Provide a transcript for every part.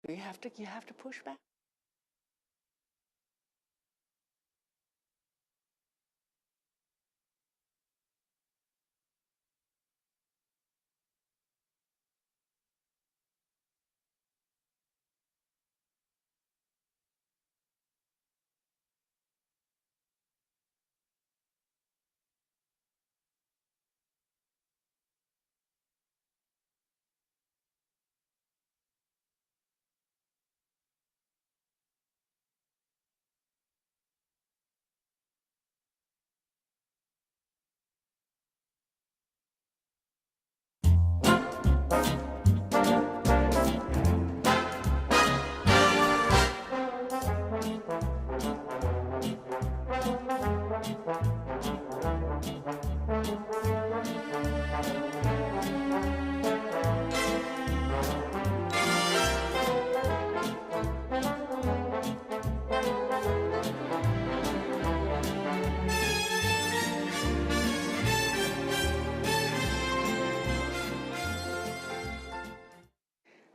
You have to push back.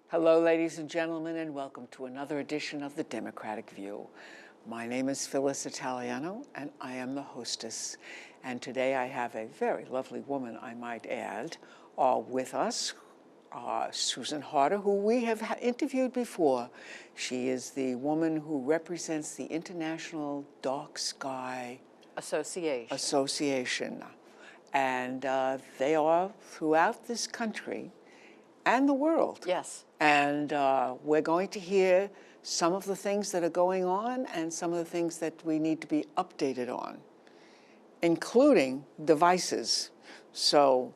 Hello, ladies and gentlemen, and welcome to another edition of The Democratic View. My name is Phyllis Italiano, and I am the hostess. And today I have a very lovely woman, I might add, with us, Susan Harder, who we have interviewed before. She is the woman who represents the International Dark Sky Association. And they are throughout this country and the world. Yes. And we're going to hear some of the things that are going on and some of the things that we need to be updated on, including devices. So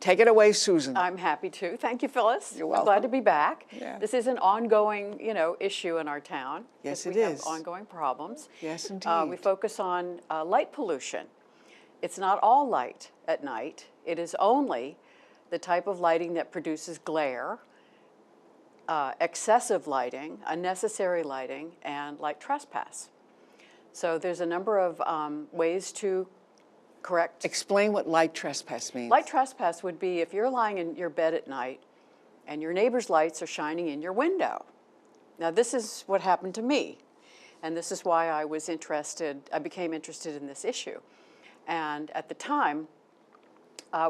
take it away, Susan. I'm happy to. Thank you, Phyllis. You're welcome. I'm glad to be back. Yeah. This is an ongoing, issue in our town. Yes, it is. We have ongoing problems. Yes, indeed. We focus on light pollution. It's not all light at night. It is only the type of lighting that produces glare, excessive lighting, unnecessary lighting, and light trespass. So there's a number of ways to correct. Explain what light trespass means. Light trespass would be if you're lying in your bed at night and your neighbor's lights are shining in your window. Now this is what happened to me, and this is why I became interested in this issue. And at the time,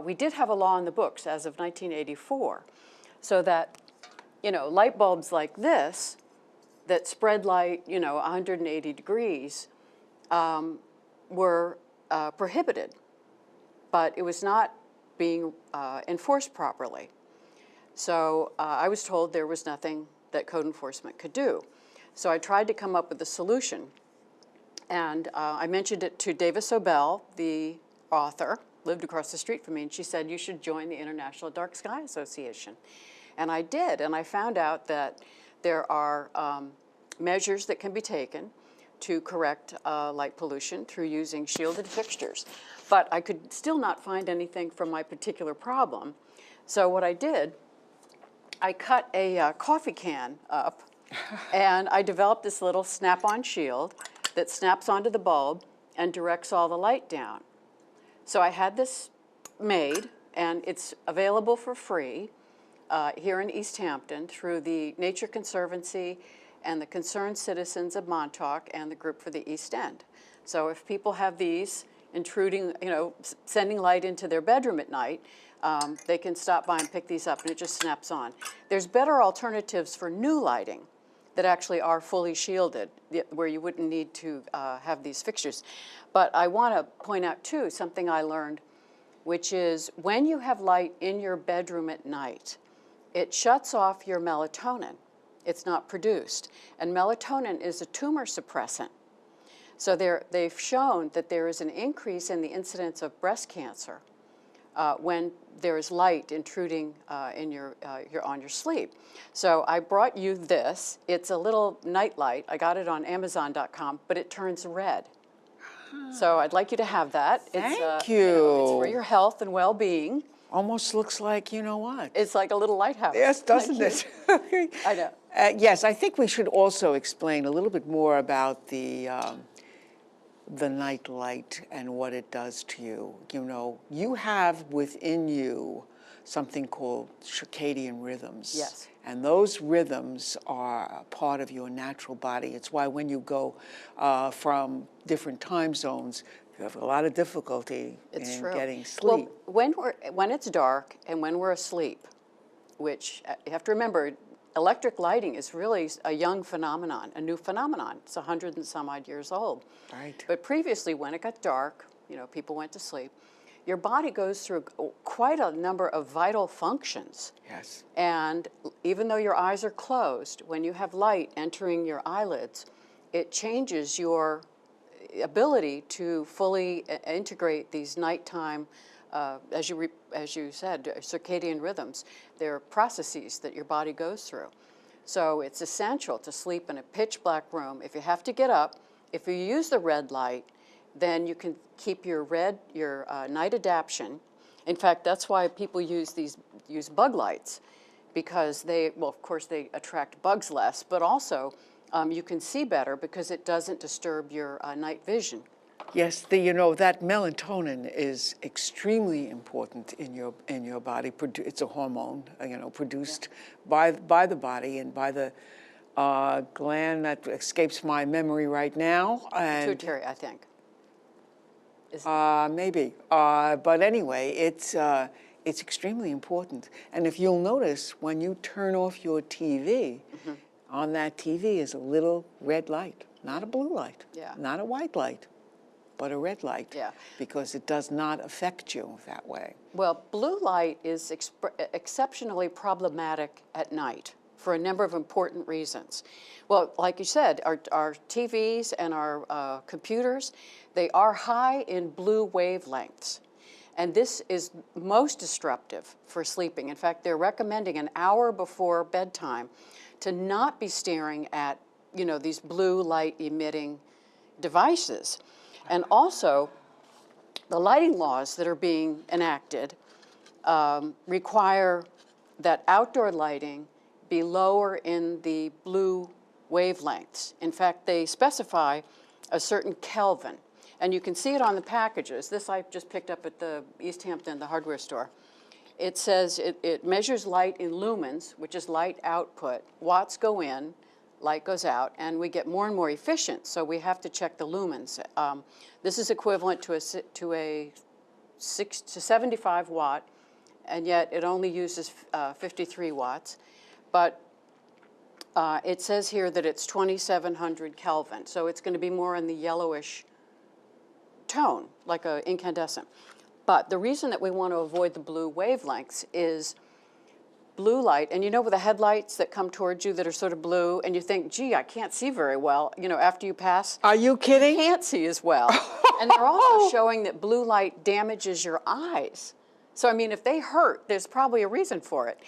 we did have a law in the books as of 1984, so that light bulbs like this that spread light 180 degrees were prohibited, but it was not being enforced properly. So I was told there was nothing that code enforcement could do. So I tried to come up with a solution, and I mentioned it to Davis Sobel, the author, lived across the street from me, and she said, you should join the International Dark Sky Association. And I did, and I found out that there are measures that can be taken to correct light pollution through using shielded fixtures. But I could still not find anything from my particular problem. So what I did, I cut a coffee can up, and I developed this little snap-on shield that snaps onto the bulb and directs all the light down. So I had this made, and it's available for free here in East Hampton through the Nature Conservancy and the Concerned Citizens of Montauk and the Group for the East End. So if people have these intruding, sending light into their bedroom at night, they can stop by and pick these up, and it just snaps on. There's better alternatives for new lighting that actually are fully shielded, where you wouldn't need to have these fixtures. But I want to point out, too, something I learned, which is when you have light in your bedroom at night, it shuts off your melatonin. It's not produced. And melatonin is a tumor suppressant. So they've shown that there is an increase in the incidence of breast cancer when there is light intruding on your sleep. So I brought you this. It's a little night light. I got it on Amazon.com, but it turns red. So I'd like you to have that. Thank you. It's for your health and well-being. Almost looks like, what? It's like a little lighthouse. Yes, doesn't it? I know. Yes, I think we should also explain a little bit more about the night light and what it does to you. You have within you something called circadian rhythms. Yes. And those rhythms are a part of your natural body. It's why when you go from different time zones, you have a lot of difficulty It's in true. getting sleep. Well, when it's dark and when we're asleep, which you have to remember, electric lighting is really a young phenomenon, a new phenomenon. It's 100 and some odd years old. Right. But previously, when it got dark, people went to sleep, your body goes through quite a number of vital functions. Yes. And even though your eyes are closed, when you have light entering your eyelids, it changes your ability to fully integrate these nighttime, as you said, circadian rhythms. They're processes that your body goes through. So it's essential to sleep in a pitch black room. If you have to get up, if you use the red light, then you can keep your night adaptation. In fact, that's why people use bug lights, because of course they attract bugs less, but also you can see better because it doesn't disturb your night vision. Yes, that melatonin is extremely important in your body. It's a hormone, produced by the body and by the gland that escapes my memory right now. Pituitary, I think. Maybe, but anyway, it's extremely important. And if you'll notice, when you turn off your TV, on that TV is a little red light, not a blue light, not a white light, but a red light, because it does not affect you that way. Well, blue light is exceptionally problematic at night for a number of important reasons. Well, like you said, our TVs and our computers, they are high in blue wavelengths. And this is most disruptive for sleeping. In fact, they're recommending an hour before bedtime to not be staring at, these blue light emitting devices. And also, the lighting laws that are being enacted require that outdoor lighting be lower in the blue wavelengths. In fact, they specify a certain Kelvin. And you can see it on the packages. This I just picked up at the East Hampton, the hardware store. It says it measures light in lumens, which is light output. Watts go in, light goes out, and we get more and more efficient, so we have to check the lumens. This is equivalent to a 75 watt, and yet it only uses 53 watts. But it says here that it's 2700 Kelvin, so it's going to be more in the yellowish tone, like an incandescent. But the reason that we want to avoid the blue wavelengths is blue light, and with the headlights that come towards you that are sort of blue, and you think, gee, I can't see very well, after you pass. Are you kidding? You can't see as well. And they're also showing that blue light damages your eyes. So, if they hurt, there's probably a reason for it.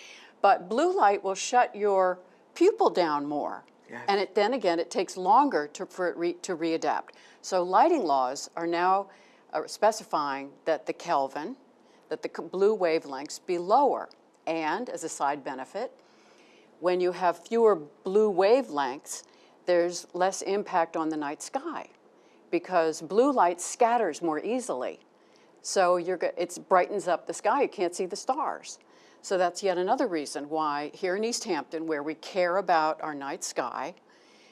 But blue light will shut your pupil down more. Yes. And then again, it takes longer for it to readapt. So lighting laws are now specifying that the Kelvin, that the blue wavelengths be lower. And as a side benefit, when you have fewer blue wavelengths, there's less impact on the night sky because blue light scatters more easily. So it brightens up the sky. You can't see the stars. So that's yet another reason why here in East Hampton, where we care about our night sky,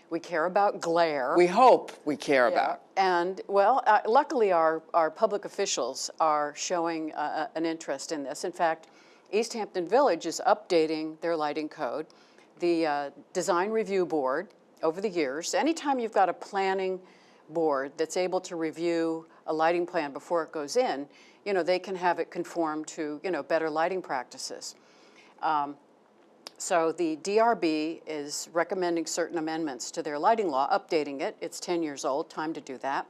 we care about glare. We hope we care about. And, luckily our public officials are showing an interest in this. In fact, East Hampton Village is updating their lighting code. The Design Review Board, over the years, anytime you've got a planning board that's able to review a lighting plan before it goes in, they can have it conform to, better lighting practices. So the DRB is recommending certain amendments to their lighting law, updating it. It's 10 years old, time to do that.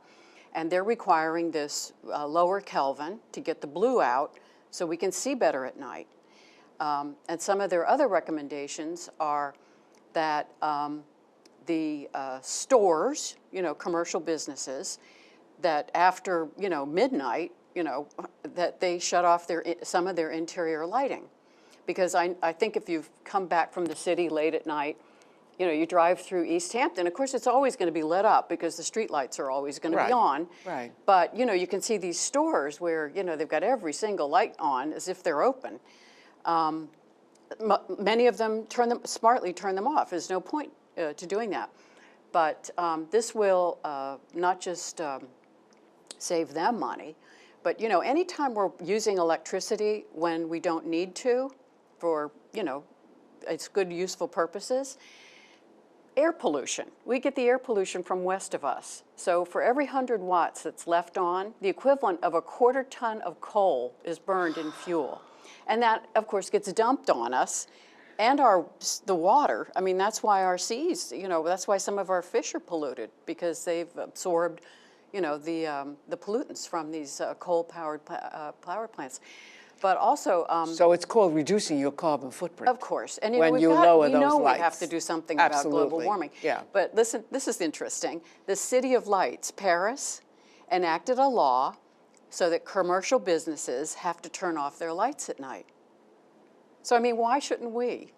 And they're requiring this lower Kelvin to get the blue out so we can see better at night. And some of their other recommendations are that the stores, commercial businesses, that after, midnight, that they shut off some of their interior lighting. Because I think if you've come back from the city late at night, you drive through East Hampton, of course it's always going to be lit up because the street lights are always going to be on. Right. But, you can see these stores where, they've got every single light on as if they're open. Many of them smartly turn them off. There's no point to doing that. But this will not just save them money, but anytime we're using electricity when we don't need to for it's good useful purposes. Air pollution. We get the air pollution from west of us. So for every 100 watts that's left on, the equivalent of a 1/4 ton of coal is burned in fuel. And that, of course, gets dumped on us and the water. I mean, that's why our seas, that's why some of our fish are polluted, because they've absorbed, the pollutants from these coal-powered power plants. But also, so it's called reducing your carbon footprint. of course, and when you lower those lights. We have to do something about global warming. Yeah. But listen, this is interesting. The City of Lights, Paris, enacted a law so that commercial businesses have to turn off their lights at night. So I mean, why shouldn't we?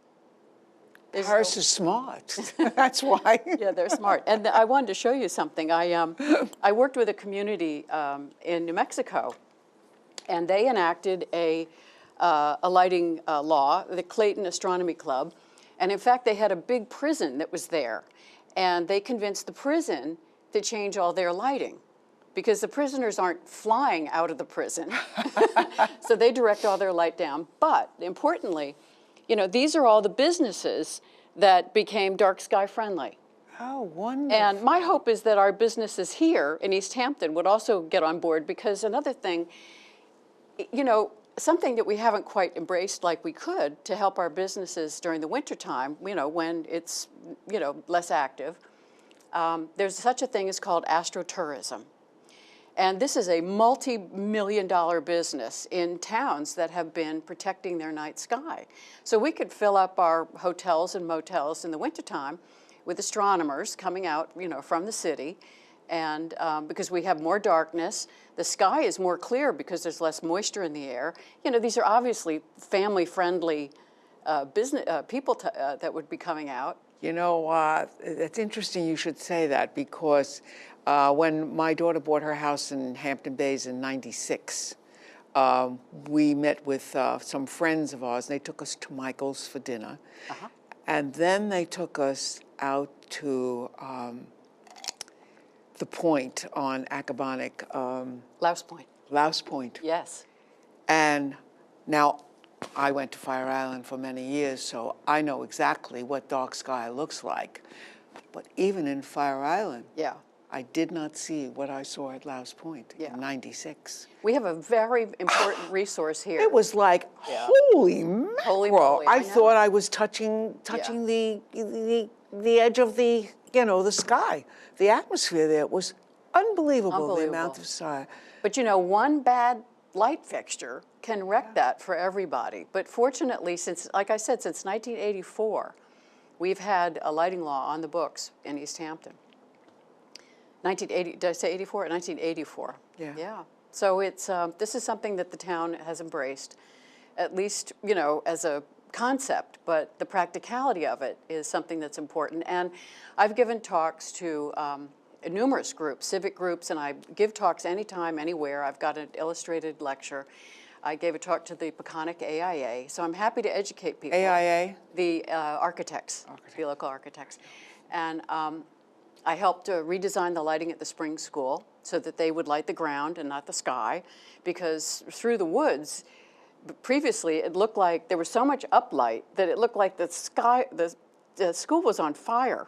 Paris is smart. That's why. Yeah, they're smart. And I wanted to show you something. I worked with a community in New Mexico, and they enacted a lighting law, the Clayton Astronomy Club. And in fact, they had a big prison that was there. And they convinced the prison to change all their lighting, because the prisoners aren't flying out of the prison. So they direct all their light down. But importantly, these are all the businesses that became dark sky friendly. Oh, wonderful. And my hope is that our businesses here in East Hampton would also get on board, because another thing, something that we haven't quite embraced like we could to help our businesses during the wintertime, when it's, less active, there's such a thing as called astrotourism. And this is a multi-million-dollar business in towns that have been protecting their night sky. So we could fill up our hotels and motels in the wintertime with astronomers coming out, from the city. And because we have more darkness, the sky is more clear because there's less moisture in the air. These are obviously family-friendly people that would be coming out. It's interesting you should say that, because when my daughter bought her house in Hampton Bays in '96, we met with some friends of ours, and they took us to Michael's for dinner. Uh-huh. And then they took us out to the Point on Accabonac. Louse Point. Louse Point. Yes. And now, I went to Fire Island for many years, so I know exactly what dark sky looks like. But even in Fire Island, yeah, I did not see what I saw at Louse Point in '96. We have a very important resource here. It was like, holy mackerel. Holy moly, I thought I was touching the edge of the sky. The atmosphere there was unbelievable. The amount of sky. But one bad light fixture can wreck that for everybody. But fortunately, like I said, since 1984, we've had a lighting law on the books in East Hampton. 1980, did I say 84? 1984. Yeah. Yeah. So it's this is something that the town has embraced, at least as a concept. But the practicality of it is something that's important. And I've given talks to numerous groups, civic groups, and I give talks anytime, anywhere. I've got an illustrated lecture. I gave a talk to the Peconic AIA, so I'm happy to educate people. AIA? The architects, the local architects. And I helped redesign the lighting at the spring school so that they would light the ground and not the sky, because through the woods, previously it looked like there was so much uplight that it looked like the school was on fire.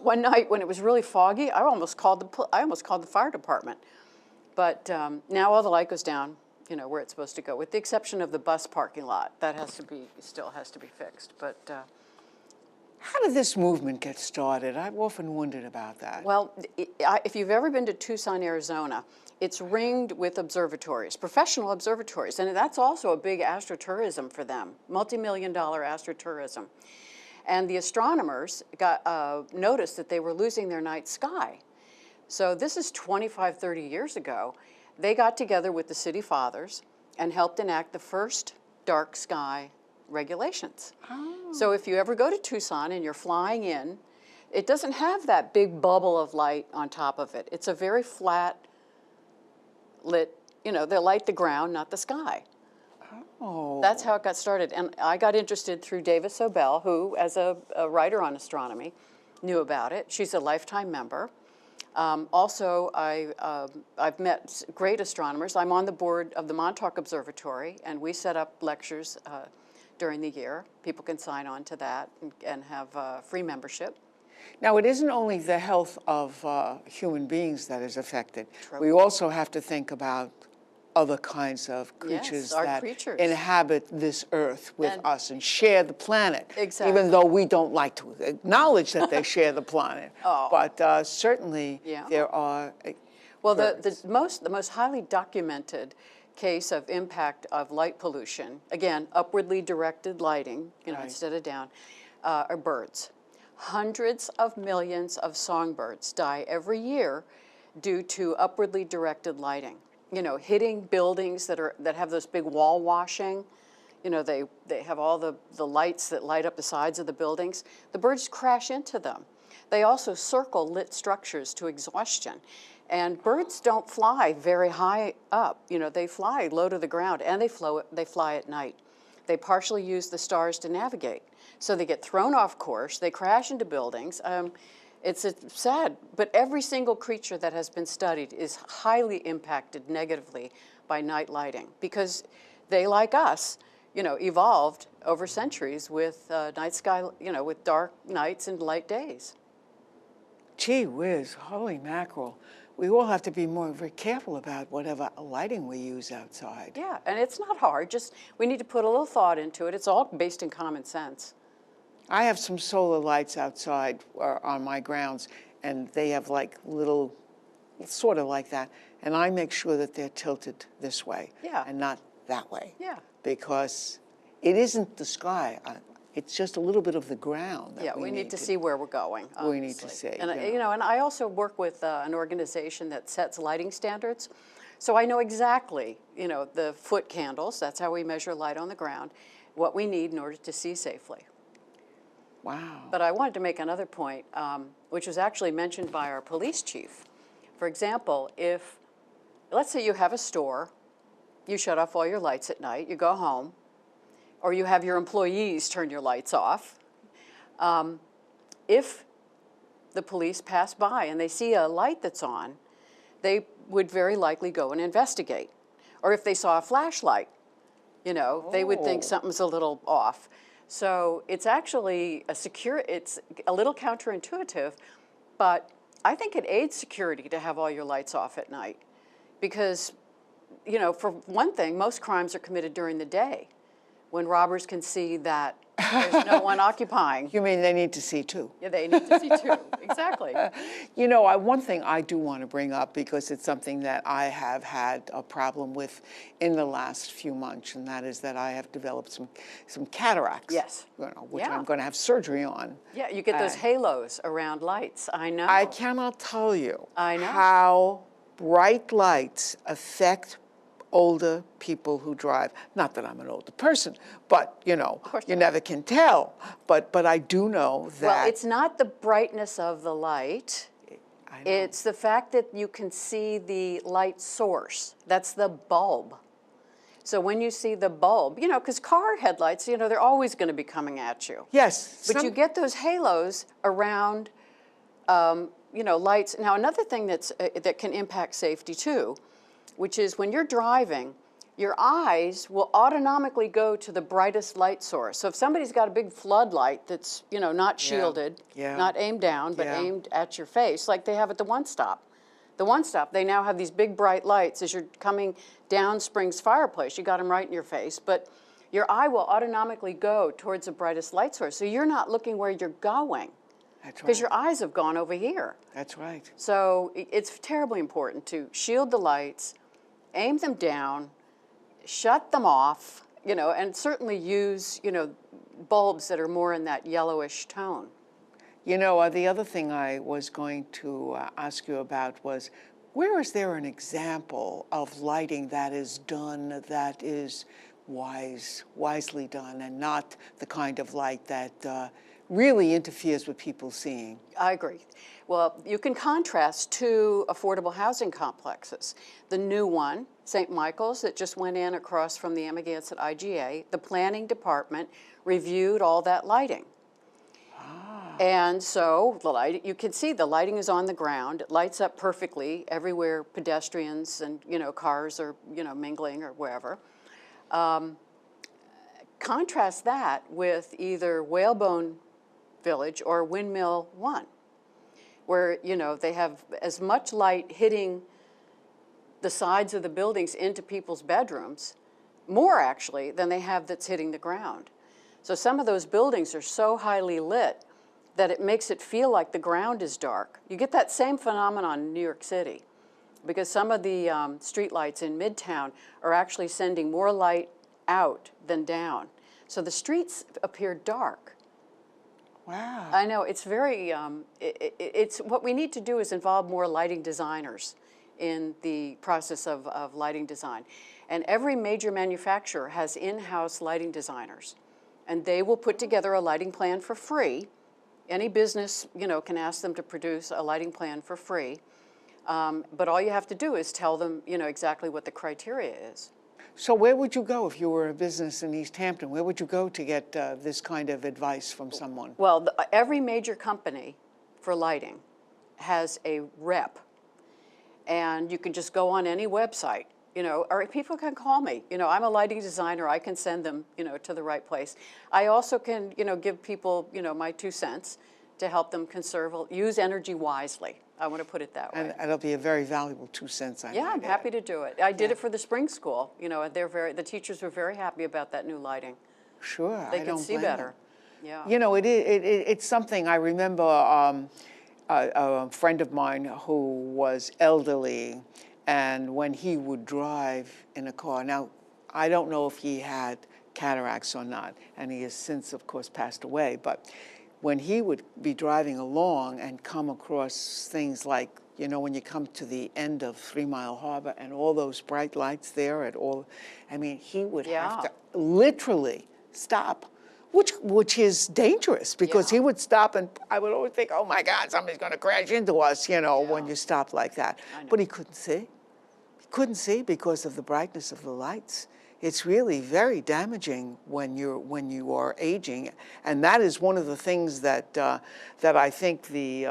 One night when it was really foggy, I almost called the fire department. But now all the light goes down, where it's supposed to go, with the exception of the bus parking lot. That still has to be fixed. But how did this movement get started? I've often wondered about that. Well, if you've ever been to Tucson, Arizona, it's ringed with observatories, professional observatories, and that's also a big astrotourism for them, multi-million-dollar astrotourism. And the astronomers noticed that they were losing their night sky. So this is 25, 30 years ago. They got together with the city fathers and helped enact the first dark sky regulations. Oh. So if you ever go to Tucson and you're flying in, it doesn't have that big bubble of light on top of it. It's a very flat lit, they light the ground, not the sky. Oh. That's how it got started. And I got interested through Davis Sobel, who, as a writer on astronomy, knew about it. She's a lifetime member. Also, I've met great astronomers. I'm on the board of the Montauk Observatory, and we set up lectures during the year. People can sign on to that and have free membership. Now, it isn't only the health of human beings that is affected. True. We also have to think about other kinds of creatures Yes, our that creatures. inhabit this earth with And- us and share the planet. Exactly. Even though we don't like to acknowledge that they share the planet. Oh. But certainly Yeah. there are Well, birds. the most highly documented case of impact of light pollution, again, upwardly directed lighting, Right. instead of down, are birds. Hundreds of millions of songbirds die every year due to upwardly directed lighting. Hitting buildings that have those big wall washing. They have all the lights that light up the sides of the buildings. The birds crash into them. They also circle lit structures to exhaustion. And birds don't fly very high up. They fly low to the ground, and they fly at night. They partially use the stars to navigate. So they get thrown off course, they crash into buildings. It's sad, but every single creature that has been studied is highly impacted negatively by night lighting because they, like us, evolved over centuries with night sky, with dark nights and light days. Gee whiz, holy mackerel. We all have to be very careful about whatever lighting we use outside. Yeah, and it's not hard, just we need to put a little thought into it. It's all based in common sense. I have some solar lights outside on my grounds, and they have like little, sort of like that, and I make sure that they're tilted this way Yeah. and not that way. Yeah. Because it isn't the sky, it's just a little bit of the ground that Yeah, we need to see where we're going. We need to obviously. see, And yeah. and I also work with an organization that sets lighting standards, so I know exactly, the foot candles. That's how we measure light on the ground, what we need in order to see safely. Wow. But I wanted to make another point, which was actually mentioned by our police chief. For example, let's say you have a store, you shut off all your lights at night, you go home, or you have your employees turn your lights off. If the police pass by and they see a light that's on, they would very likely go and investigate. Or if they saw a flashlight, they would think Oh. something's a little off. So it's actually it's a little counterintuitive, but I think it aids security to have all your lights off at night. Because, for one thing, most crimes are committed during the day when robbers can see that there's no one occupying. You mean they need to see too? Yeah, they need to see too. Exactly. One thing I do want to bring up, because it's something that I have had a problem with in the last few months, and that is that I have developed some cataracts. Yes. Which Yeah. I'm going to have surgery on. Yeah, you get those halos around lights. I know. I cannot tell you I know. how bright lights affect older people who drive. Not that I'm an older person, but course you not. never can tell. But I do know that. Well, it's not the brightness of the light. I know. It's the fact that you can see the light source. That's the bulb. So when you see the bulb, because car headlights, they're always going to be coming at you. Yes. But you get those halos around, lights. Now, another thing that can impact safety too, which is when you're driving, your eyes will autonomically go to the brightest light source. So if somebody's got a big floodlight that's, not shielded, Yeah. not aimed down, but Yeah. aimed at your face, like they have at the One Stop. The One Stop, they now have these big bright lights as you're coming down Springs Fireplace. You got them right in your face, but your eye will automatically go towards the brightest light source. So you're not looking where you're going That's because right. your eyes have gone over here. That's right. So it's terribly important to shield the lights, aim them down, shut them off, and certainly use, bulbs that are more in that yellowish tone. The other thing I was going to ask you about was, where is there an example of lighting that is done that is wisely done, and not the kind of light that really interferes with people seeing. I agree. Well, you can contrast two affordable housing complexes. The new one, St. Michael's, that just went in across from the Amagansett IGA, the planning department reviewed all that lighting. And so the light, you can see the lighting is on the ground. It lights up perfectly everywhere pedestrians and cars are mingling or wherever. Contrast that with either Whalebone Village or Windmill One, where they have as much light hitting the sides of the buildings into people's bedrooms, more actually than they have that's hitting the ground. So some of those buildings are so highly lit that it makes it feel like the ground is dark. You get that same phenomenon in New York City because some of the street lights in Midtown are actually sending more light out than down. So the streets appear dark. Wow. I know, it's very, it's what we need to do is involve more lighting designers in the process of lighting design. And every major manufacturer has in-house lighting designers. And they will put together a lighting plan for free. Any business, can ask them to produce a lighting plan for free. But all you have to do is tell them, exactly what the criteria is. So where would you go if you were a business in East Hampton? Where would you go to get this kind of advice from someone? Well, every major company for lighting has a rep. And you can just go on any website, or people can call me. I'm a lighting designer. I can send them, to the right place. I also can, give people, my 2 cents to help them use energy wisely. I want to put it that way. And that'll be a very valuable 2 cents. Yeah, I'm happy to do it. I did it for the spring school. The teachers were very happy about that new lighting. Sure, They could see better. Yeah. It's something I remember. A friend of mine who was elderly, and when he would drive in a car, now I don't know if he had cataracts or not, and he has since, of course, passed away, but when he would be driving along and come across things like, when you come to the end of 3 Mile Harbor and all those bright lights there he would have to literally stop. Which is dangerous because he would stop and I would always think, oh my God, somebody's going to crash into us, when you stop like that. But he couldn't see. He couldn't see because of the brightness of the lights. It's really very damaging when you are aging, and that is one of the things that I think the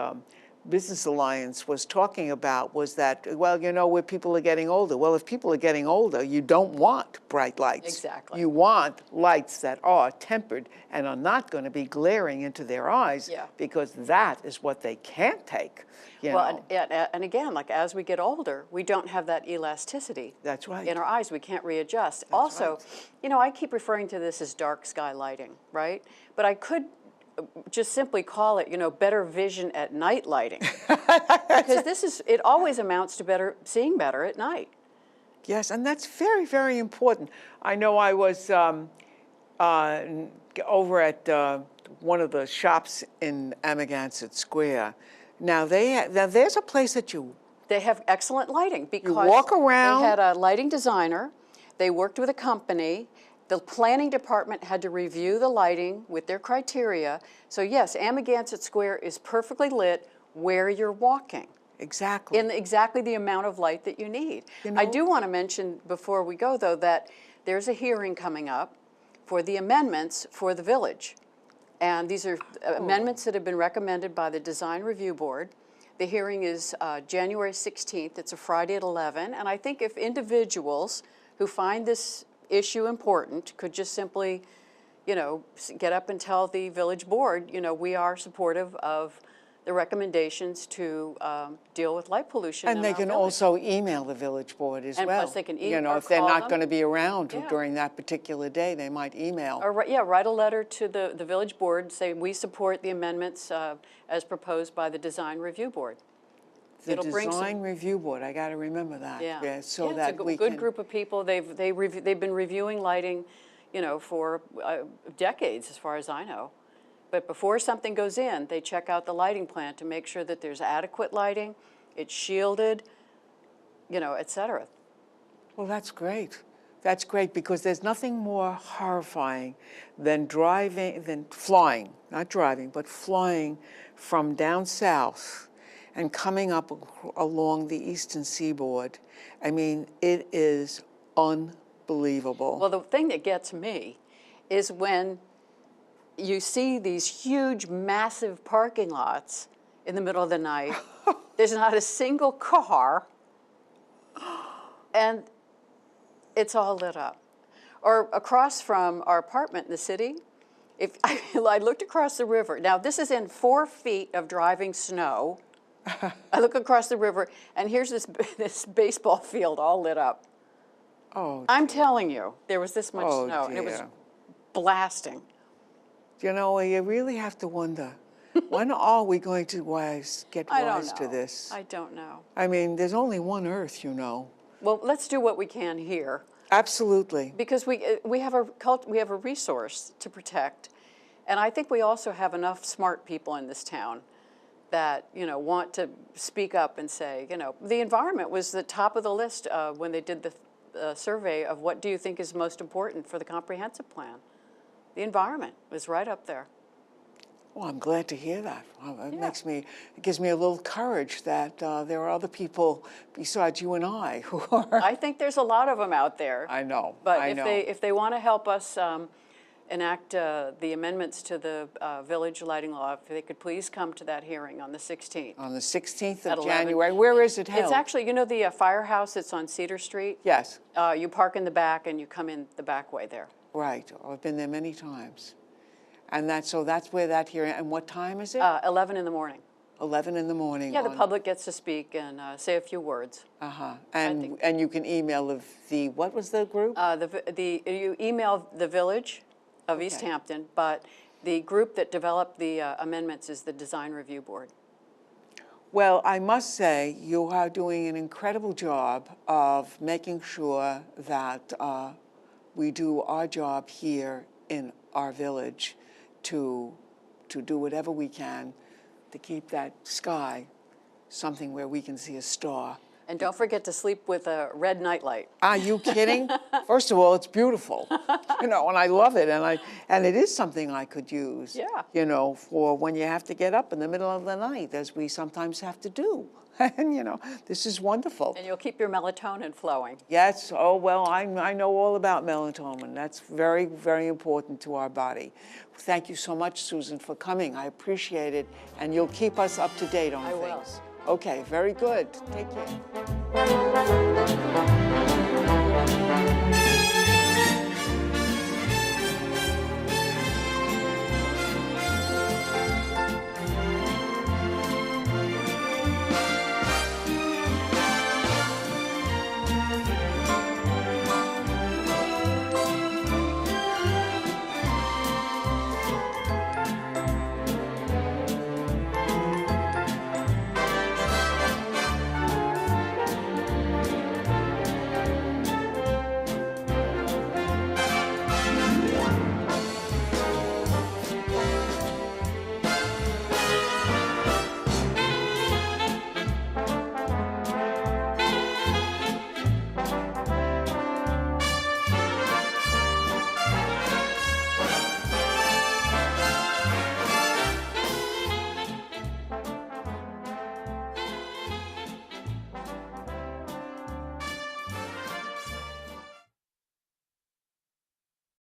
Business Alliance was talking about was that, where people are getting older. Well, if people are getting older, you don't want bright lights. Exactly. You want lights that are tempered and are not going to be glaring into their eyes because that is what they can't take. Well, and again, like as we get older, we don't have that elasticity. That's right. In our eyes, we can't readjust. Also, I keep referring to this as dark sky lighting, right? But I could just simply call it, better vision at night lighting. Because it always amounts to seeing better at night. Yes, and that's very, very important. I know I was over at one of the shops in Amagansett Square. Now, there's a place that They have excellent lighting because walk around. They had a lighting designer. They worked with a company. The planning department had to review the lighting with their criteria. So yes, Amagansett Square is perfectly lit where you're walking. Exactly. In exactly the amount of light that you need. I do want to mention before we go, though, that there's a hearing coming up for the amendments for the village. And these are amendments that have been recommended by the Design Review Board. The hearing is January 16th. It's a Friday at 11. And I think if individuals who find this issue important could just simply, get up and tell the village board, we are supportive of the recommendations to deal with light pollution. And they can also email the village board as well. And plus they can or if they're call not them. going to be around during that particular day, they might email. Or write a letter to the village board saying we support the amendments as proposed by the Design Review Board. The Design Review Board, I got to remember that. Yeah. So it's that a good group of people. They've been reviewing lighting, for decades, as far as I know. But before something goes in, they check out the lighting plan to make sure that there's adequate lighting, it's shielded, et cetera. Well, that's great. That's great, because there's nothing more horrifying than flying, not driving, but flying from down south and coming up along the eastern seaboard. I mean, it is unbelievable. Well, the thing that gets me is when you see these huge, massive parking lots in the middle of the night. There's not a single car, and it's all lit up. Or across from our apartment in the city, if I looked across the river. Now, this is in 4 feet of driving snow. I look across the river, and here's this baseball field all lit up. Oh, I'm telling you, there was this much Oh, snow, and it was dear. blasting. you know, you really have to wonder, when are we going to get I don't wise to know. this? I don't know. I mean, there's only one Earth, you know. Well, let's do what we can here, Absolutely. because we have a resource to protect, and I think we also have enough smart people in this town that want to speak up and say, the environment was the top of the list when they did the survey of what do you think is most important for the comprehensive plan. The environment was right up there. Well, I'm glad to hear that. Well, it Yeah. it gives me a little courage that there are other people besides you and I who are. I think there's a lot of them out there. I know. But I if know. if they want to help us enact the amendments to the village lighting law, if they could please come to that hearing on the 16th. On the 16th At of 11. January, where is it held? It's actually, the firehouse that's on Cedar Street? Yes, You park in the back and you come in the back way there. right. I've been there many times. And that's where that hearing, and what time is it? 11 in the morning. 11 in the morning. Yeah, the public gets to speak and say a few words. Uh-huh. think- And you can email what was the group? You email the village of East Hampton, but the group that developed the amendments is the Design Review Board. Well, I must say, you are doing an incredible job of making sure that we do our job here in our village to do whatever we can to keep that sky something where we can see a star. And don't forget to sleep with a red nightlight. Are you kidding? First of all, it's beautiful, and I love it, and it is something I could use, Yeah. For when you have to get up in the middle of the night, as we sometimes have to do. And, this is wonderful. And you'll keep your melatonin flowing. Yes, oh, well, I know all about melatonin. That's very, very important to our body. Thank you so much, Susan, for coming. I appreciate it, and you'll keep us up to date on I will. things. Okay, very good. Take care.